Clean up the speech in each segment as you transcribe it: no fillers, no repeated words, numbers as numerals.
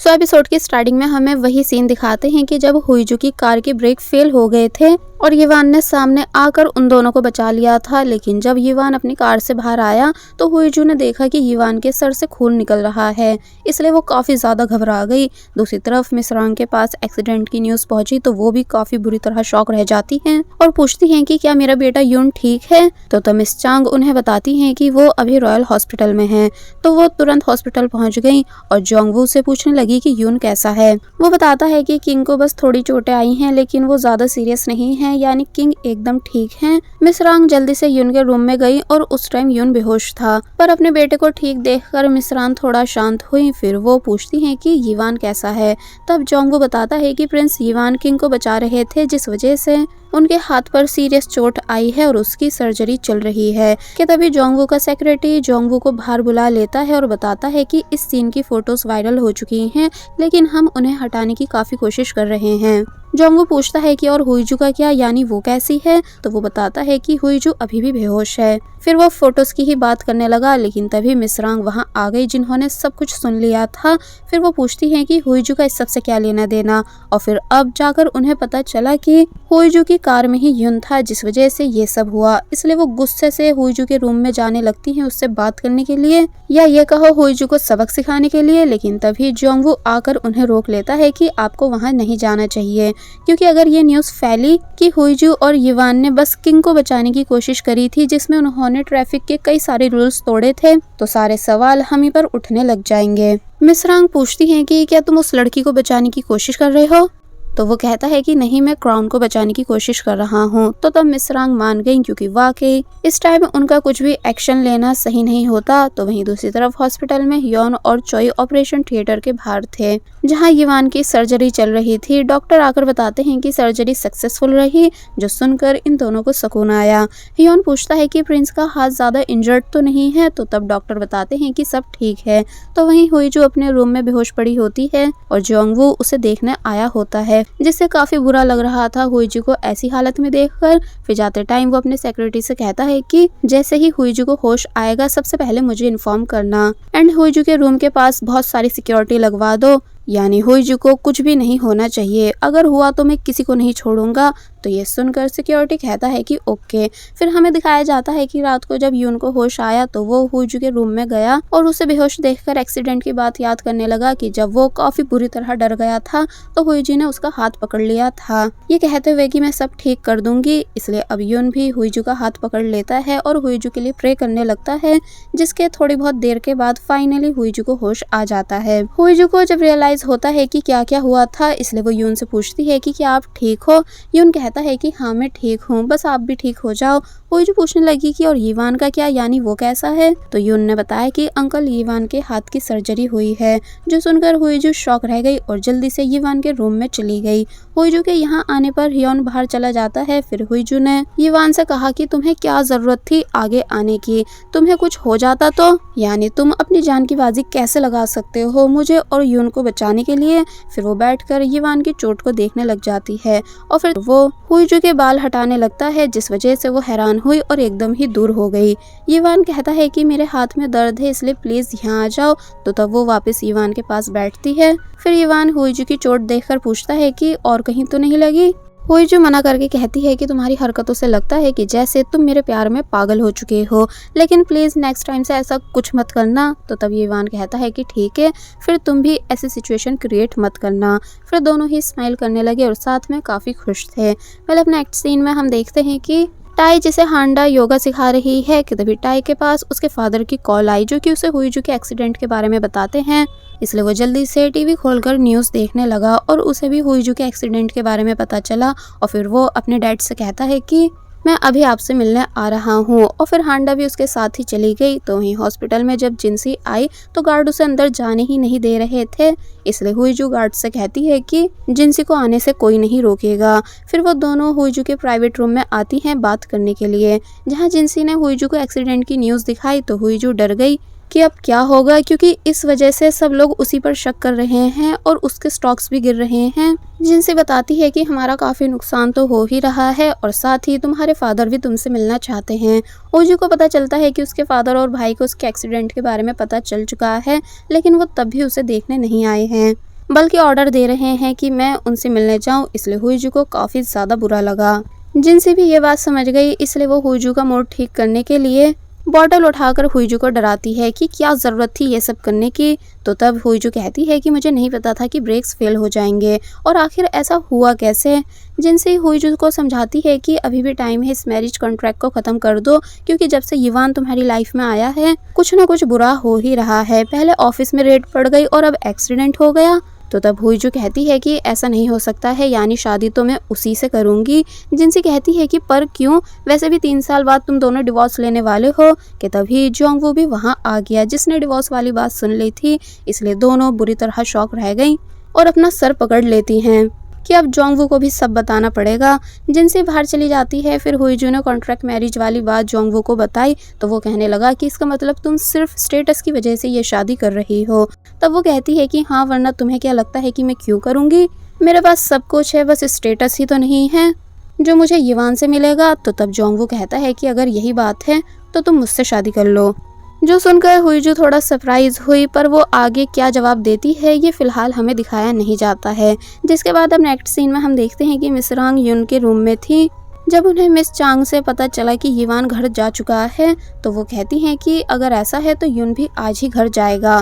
सो episode की starting में हमें वही सीन दिखाते हैं कि जब हुईजू की कार के ब्रेक फेल हो गए थे और यीवान ने सामने आकर उन दोनों को बचा लिया था। लेकिन जब यीवान अपनी कार से बाहर आया तो हुईजू ने देखा कि यीवान के सर से खून निकल रहा है, इसलिए वो काफी ज्यादा घबरा गई। दूसरी तरफ मिस रांग के पास एक्सीडेंट की न्यूज पहुंची तो वो भी काफी बुरी तरह शॉक रह जाती हैं और पूछती हैं कि क्या मेरा बेटा यून ठीक है। तो मिस चांग उन्हें बताती हैं कि वो अभी रॉयल हॉस्पिटल में है। तो वो तुरंत हॉस्पिटल पहुंच गई और जोंगवू से पूछने लगी कि यून कैसा है। वो बताता है कि किंग को बस थोड़ी चोटें आई हैं, लेकिन वो ज्यादा सीरियस नहीं है, यानी किंग एकदम ठीक है। मिस रांग जल्दी से यून के रूम में गई और उस टाइम यून बेहोश था, पर अपने बेटे को ठीक देखकर मिस रांग थोड़ा शांत हुई। फिर वो पूछती हैं कि यीवान कैसा है। तब जोंगवू बताता है कि प्रिंस यीवान किंग को बचा रहे थे, जिस वजह से उनके हाथ पर सीरियस चोट आई है और उसकी सर्जरी चल रही है। कि तभी जोंगवू का सेक्रेटरी जोंगवू को बाहर बुला लेता है और बताता है कि इस सीन की फोटोज वायरल हो चुकी हैं, लेकिन हम उन्हें हटाने की काफी कोशिश कर रहे हैं। जोंगवू पूछता है कि और हुईजू का क्या, यानी वो कैसी है। तो वो बताता है कि हुईजू अभी भी बेहोश है। फिर वो फोटोज की ही बात करने लगा, लेकिन तभी मिस रांग वहाँ आ गई, जिन्होंने सब कुछ सुन लिया था। फिर वो पूछती हैं कि हुईजू का इस सब से क्या लेना देना, और फिर अब जाकर उन्हें पता चला कि हुईजू की कार में ही यून था, जिस वजह से ये सब हुआ। इसलिए वो गुस्से से हुईजू के रूम में जाने लगती हैं उससे बात करने के लिए, या ये कहो हुईजू को सबक सिखाने के लिए। लेकिन तभी जोंगवू आकर उन्हें रोक लेता है कि आपको वहाँ नहीं जाना चाहिए, क्योंकि अगर ये न्यूज़ फैली कि हुईजू और यीवान ने बस किंग को बचाने की कोशिश करी थी, जिसमें उन्होंने ट्रैफिक के कई सारे रूल्स तोड़े थे, तो सारे सवाल हम ही पर उठने लग जाएंगे। मिस रांग पूछती हैं कि क्या तुम उस लड़की को बचाने की कोशिश कर रहे हो। तो वो कहता है कि नहीं, मैं क्राउन को बचाने की कोशिश कर रहा हूँ। तो तब मिस रांग मान गई, क्योंकि वाकई इस टाइम उनका कुछ भी एक्शन लेना सही नहीं होता। तो वहीं दूसरी तरफ हॉस्पिटल में ह्योन और चोई ऑपरेशन थिएटर के बाहर थे, जहाँ यीवान की सर्जरी चल रही थी। डॉक्टर आकर बताते हैं कि सर्जरी सक्सेसफुल रही, जो सुनकर इन दोनों को सुकून आया। ह्योन पूछता है कि प्रिंस का हाथ ज्यादा इंजर्ड तो नहीं है। तो तब डॉक्टर बताते हैं कि सब ठीक है। तो वहीं हुईजू अपने रूम में बेहोश पड़ी होती है और जोंगवू उसे देखने आया होता है, जिससे काफी बुरा लग रहा था हुईजू को ऐसी हालत में देखकर। फिर जाते टाइम वो अपने सेक्रेटरी से कहता है कि जैसे ही हुईजू को होश आएगा सबसे पहले मुझे इन्फॉर्म करना, एंड हुईजू के रूम के पास बहुत सारी सिक्योरिटी लगवा दो, यानी हुईजू को कुछ भी नहीं होना चाहिए। अगर हुआ तो मैं किसी को नहीं छोड़ूंगा। तो ये सुनकर सिक्योरिटी कहता है कि ओके। फिर हमें दिखाया जाता है कि रात को जब यून को होश आया तो वो हुईजू के रूम में गया और उसे बेहोश देखकर एक्सीडेंट की बात याद करने लगा कि जब वो काफी बुरी तरह डर गया था तो हुईजू ने उसका हाथ पकड़ लिया था, ये कहते हुए कि मैं सब ठीक कर दूंगी। इसलिए अब यून भी हुईजू का हाथ पकड़ लेता है और हुईजू के लिए प्रे करने लगता है, जिसके थोड़ी बहुत देर के बाद फाइनली हुईजू को होश आ जाता है। हुईजू को जब रियलाइज होता है कि क्या क्या हुआ था, इसलिए वो यून से पूछती है कि क्या आप ठीक हो। यून कहता है कि हाँ मैं ठीक हूँ, बस आप भी ठीक हो जाओ। हुईजू पूछने लगी कि और यीवान का क्या, यानी वो कैसा है। तो यून ने बताया कि अंकल यीवान के हाथ की सर्जरी हुई है। जो सुनकर हुईजू शॉक रह गई और जल्दी से यीवान के रूम में चली गई। हुईजू के यहाँ आने पर ह्योन बाहर चला जाता है। फिर हुईजू ने यीवान से कहा कि तुम्हें क्या जरूरत थी आगे आने की, तुम्हें कुछ हो जाता तो, यानी तुम अपनी जान की बाजी कैसे लगा सकते हो मुझे और यून को बचाने के लिए। फिर वो बैठकर यीवान की चोट को देखने लग जाती है और फिर वो हुईजू के बाल हटाने लगता है, जिस वजह से वो हैरान हुई और एकदम ही दूर हो गई। यीवान कहता है कि मेरे हाथ में दर्द है, इसलिए प्लीज यहाँ आ जाओ। तो तब वो वापस यीवान के पास बैठती है। फिर यीवान हुईजू की चोट देखकर पूछता है कि और कहीं तो नहीं लगी। हुईजू मना करके कहती है कि तुम्हारी हरकतों से लगता है कि जैसे तुम मेरे प्यार में पागल हो चुके हो, लेकिन प्लीज नेक्स्ट टाइम से ऐसा कुछ मत करना। तो तब यीवान कहता है कि ठीक है, फिर तुम भी ऐसी सिचुएशन क्रिएट मत करना। फिर दोनों ही स्माइल करने लगे और साथ में काफी खुश थे। पहले अपने नेक्स्ट सीन में हम देखते हैं कि टाई जिसे हांडा योगा सिखा रही है कि तभी टाई के पास उसके फादर की कॉल आई, जो कि उसे हुईजू के एक्सीडेंट के बारे में बताते हैं। इसलिए वो जल्दी से टीवी खोलकर न्यूज़ देखने लगा और उसे भी हुईजू के एक्सीडेंट के बारे में पता चला। और फिर वो अपने डैड से कहता है कि मैं अभी आपसे मिलने आ रहा हूँ। और फिर हांडा भी उसके साथ ही चली गई। तो वहीं हॉस्पिटल में जब जिनसी आई तो गार्ड उसे अंदर जाने ही नहीं दे रहे थे, इसलिए हुईजू गार्ड से कहती है कि जिनसी को आने से कोई नहीं रोकेगा। फिर वो दोनों हुईजू के प्राइवेट रूम में आती हैं बात करने के लिए, जहाँ जिनसी ने हुईजू को एक्सीडेंट की न्यूज़ दिखाई तो हुईजू डर गई कि अब क्या होगा, क्योंकि इस वजह से सब लोग उसी पर शक कर रहे हैं और उसके स्टॉक्स भी गिर रहे हैं। जिनसे बताती है कि हमारा काफी नुकसान तो हो ही रहा है और साथ ही तुम्हारे फादर भी तुमसे मिलना चाहते हैं। ओजू को पता चलता है कि उसके फादर और भाई को उसके एक्सीडेंट के बारे में पता चल चुका है, लेकिन वो तब भी उसे देखने नहीं आए हैं। बल्कि ऑर्डर दे रहे हैं कि मैं उनसे मिलने जाऊं। इसलिए हुईजू को काफी ज्यादा बुरा लगा। जिनसी भी ये बात समझ गई, इसलिए वो हुईजू का मूड ठीक करने के लिए बॉटल उठाकर हुईजू को डराती है कि क्या जरूरत थी ये सब करने की। तो तब हुईजू कहती है कि मुझे नहीं पता था कि ब्रेक्स फेल हो जाएंगे, और आखिर ऐसा हुआ कैसे। जिनसे हुईजू को समझाती है कि अभी भी टाइम है, इस मैरिज कॉन्ट्रैक्ट को खत्म कर दो, क्योंकि जब से युवान तुम्हारी लाइफ में आया है कुछ ना कुछ बुरा हो ही रहा है। पहले ऑफिस में रेड पड़ गई और अब एक्सीडेंट हो गया। तो तब हुईजू कहती है कि ऐसा नहीं हो सकता है, यानी शादी तो मैं उसी से करूंगी। जिनसी कहती है कि पर क्यों, वैसे भी 3 साल बाद तुम दोनों डिवोर्स लेने वाले हो। कि तभी जोंगवू भी वहां आ गया, जिसने डिवोर्स वाली बात सुन ली थी। इसलिए दोनों बुरी तरह शॉक रह गई और अपना सर पकड़ लेती हैं कि अब जोंगवू को भी सब बताना पड़ेगा। जिनसे बाहर चली जाती है। फिर हुईजू ने कॉन्ट्रैक्ट मैरिज वाली बात जोंगवू को बताई, तो वो कहने लगा कि इसका मतलब तुम सिर्फ स्टेटस की वजह से ये शादी कर रही हो। तब वो कहती है कि हाँ, वरना तुम्हें क्या लगता है कि मैं क्यों करूँगी, मेरे पास सब कुछ है, बस स्टेटस ही तो नहीं है जो मुझे युवान से मिलेगा। तो तब जोंगवू कहता है कि अगर यही बात है तो तुम मुझसे शादी कर लो। जो सुनकर हुईजू थोड़ा सरप्राइज हुई, पर वो आगे क्या जवाब देती है ये फिलहाल हमें दिखाया नहीं जाता है। जिसके बाद अब नेक्स्ट सीन में हम देखते हैं कि मिस रांग युन के रूम में थी। जब उन्हें मिस चांग से पता चला कि युवान घर जा चुका है, तो वो कहती हैं कि अगर ऐसा है तो युन भी आज ही घर जाएगा,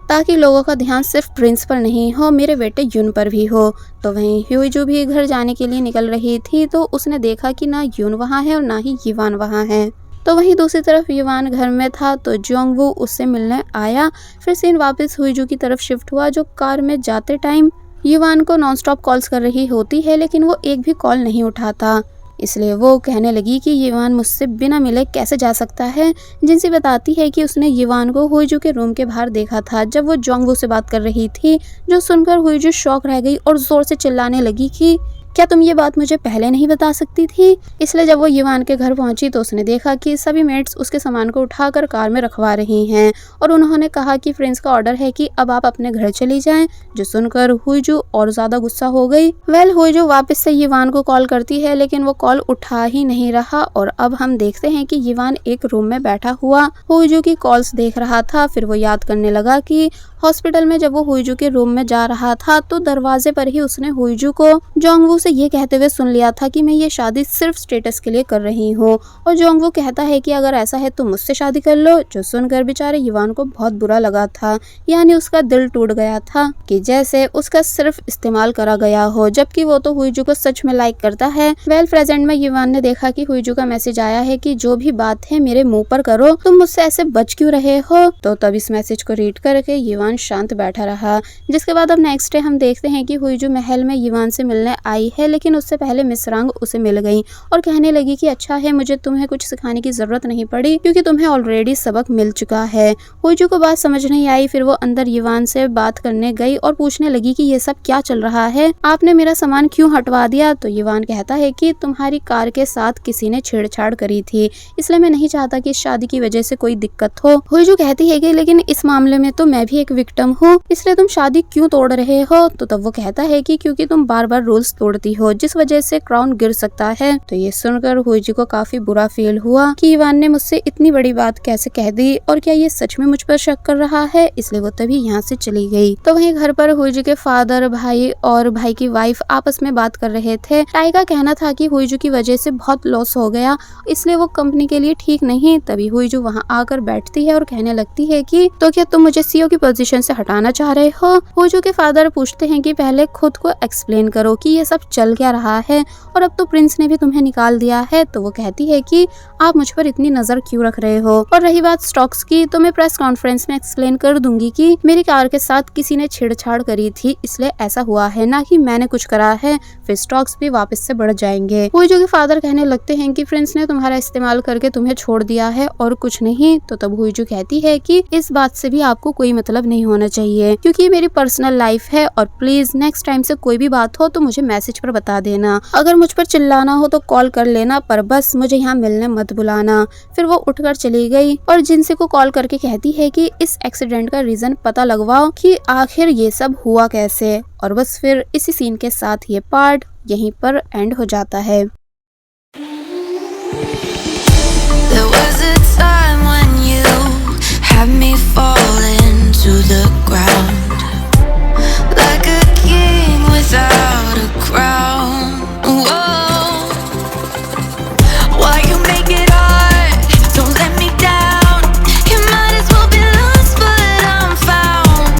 ताकि लोगों का ध्यान सिर्फ प्रिंस पर नहीं हो, मेरे बेटे युन पर भी हो। तो वहीं हुईजू भी घर जाने के लिए निकल रही थी, तो उसने देखा कि ना युन वहाँ है और ना ही युवान वहाँ है। तो वहीं दूसरी तरफ युवान घर में था, तो जोंगवू उससे मिलने आया। फिर सीन वापस हुईजू की तरफ शिफ्ट हुआ, जो कार में जाते टाइम युवान को नॉनस्टॉप कॉल्स कर रही होती है, लेकिन वो एक भी कॉल नहीं उठाता। इसलिए वो कहने लगी कि युवान मुझसे बिना मिले कैसे जा सकता है। जिनसी बताती है कि उसने युवान को हुईजू के रूम के बाहर देखा था जब वो जोंगवू से बात कर रही थी। जो सुनकर हुईजू शॉक रह गई और जोर से चिल्लाने लगी कि क्या तुम ये बात मुझे पहले नहीं बता सकती थी। इसलिए जब वो युवान के घर पहुंची तो उसने देखा कि सभी मेट्स उसके सामान को उठाकर कार में रखवा रही हैं, और उन्होंने कहा कि फ्रेंड्स का ऑर्डर है कि अब आप अपने घर चली जाएं। जो सुनकर हुईजू और ज्यादा गुस्सा हो गई। हुईजू वापस से युवान को कॉल करती है, लेकिन वो कॉल उठा ही नहीं रहा। और अब हम देखते हैं कि युवान एक रूम में बैठा हुआ हुईजू की कॉल्स देख रहा था। फिर वो याद करने लगा कि हॉस्पिटल में जब वो हुईजू के रूम में जा रहा था, तो दरवाजे पर ही उसने हुईजू को जोंगवू से ये कहते हुए सुन लिया था कि मैं ये शादी सिर्फ स्टेटस के लिए कर रही हूँ। और जोंगवू कहता है कि अगर ऐसा है तो मुझसे शादी कर लो। जो सुनकर बेचारे युवान को बहुत बुरा लगा था, यानी उसका दिल टूट गया था कि जैसे उसका सिर्फ इस्तेमाल करा गया हो, जबकि वो तो हुईजू को सच में लाइक करता है। प्रेजेंट में युवान ने देखा कि हुईजू का मैसेज आया है कि जो भी बात है मेरे मुंह पर करो, तुम मुझसे ऐसे बच क्यों रहे हो। तो तब इस मैसेज को रीड करके युवान शांत बैठा रहा। जिसके बाद अब नेक्स्ट डे हम देखते हैं कि हुईजू महल में युवान से मिलने आई है, लेकिन उससे पहले मिस रांग उसे मिल गई और कहने लगी कि अच्छा है, मुझे तुम्हें कुछ सिखाने की जरूरत नहीं पड़ी, क्योंकि तुम्हें ऑलरेडी सबक मिल चुका है। हुईजू को बात समझ नहीं आई। फिर वो अंदर युवान से बात करने गई और पूछने लगी कि ये सब क्या चल रहा है, आपने मेरा सामान क्यों हटवा दिया। तो युवान कहता है कि तुम्हारी कार के साथ किसी ने छेड़छाड़ करी थी, इसलिए मैं नहीं चाहता कि इस शादी की वजह से कोई दिक्कत हो। हुईजू कहती है कि लेकिन इस मामले में तो मैं भी एक विक्टिम हूँ, इसलिए तुम शादी क्यों तोड़ रहे हो। तो तब वो कहता है कि क्योंकि तुम बार बार रूल्स तोड़ती हो, जिस वजह से क्राउन गिर सकता है। तो ये सुनकर हुईजू को काफी बुरा फील हुआ कि युवान ने मुझसे इतनी बड़ी बात कैसे कह दी, और क्या ये सच में मुझ पर शक कर रहा है। इसलिए वो तभी यहाँ से चली गई। तो वहीं घर पर हुईजू के फादर, भाई और भाई की वाइफ आपस में बात कर रहे थे। टाई का कहना था कि हुईजू की वजह से बहुत लॉस हो गया, इसलिए वो कंपनी के लिए ठीक नहीं। तभी हुईजू वहाँ आकर बैठती है और कहने लगती है कि तो क्या तुम मुझे सीईओ की पोजीशन से हटाना चाह रहे हो। हुईजू के फादर पूछते हैं कि पहले खुद को एक्सप्लेन करो कि ये सब चल क्या रहा है, और अब तो प्रिंस ने भी तुम्हें निकाल दिया है। तो वो कहती है कि आप मुझ पर इतनी नजर क्यों रख रहे हो। और रही बात स्टॉक्स की, तो मैं प्रेस कॉन्फ्रेंस में एक्सप्लेन कर दूंगी कि मेरी कार के साथ किसी ने छेड़छाड़ करी थी, इसलिए ऐसा हुआ है, ना कि मैंने कुछ करा है। फिर स्टॉक्स भी वापस से बढ़ जाएंगे। हुईजू के फादर कहने लगते हैं कि प्रिंस ने तुम्हारा इस्तेमाल करके तुम्हें छोड़ दिया है और कुछ नहीं। तो तब हुईजू कहती है कि इस बात से भी आपको कोई मतलब नहीं होना चाहिए, क्योंकि ये मेरी पर्सनल लाइफ है, और प्लीज नेक्स्ट टाइम से कोई भी बात हो तो मुझे मैसेज पर बता देना। अगर मुझ पर चिल्लाना हो तो कॉल कर लेना, पर बस मुझे यहाँ मिलने मत बुलाना। फिर वो उठकर चली गई और जिनसी को कॉल करके कहती है कि इस एक्सीडेंट का रीजन पता लगवाओ कि आखिर ये सब हुआ कैसे। और बस फिर इसी सीन के साथ ये पार्ट यहीं पर एंड हो जाता है। There was a time when you had me falling to the ground.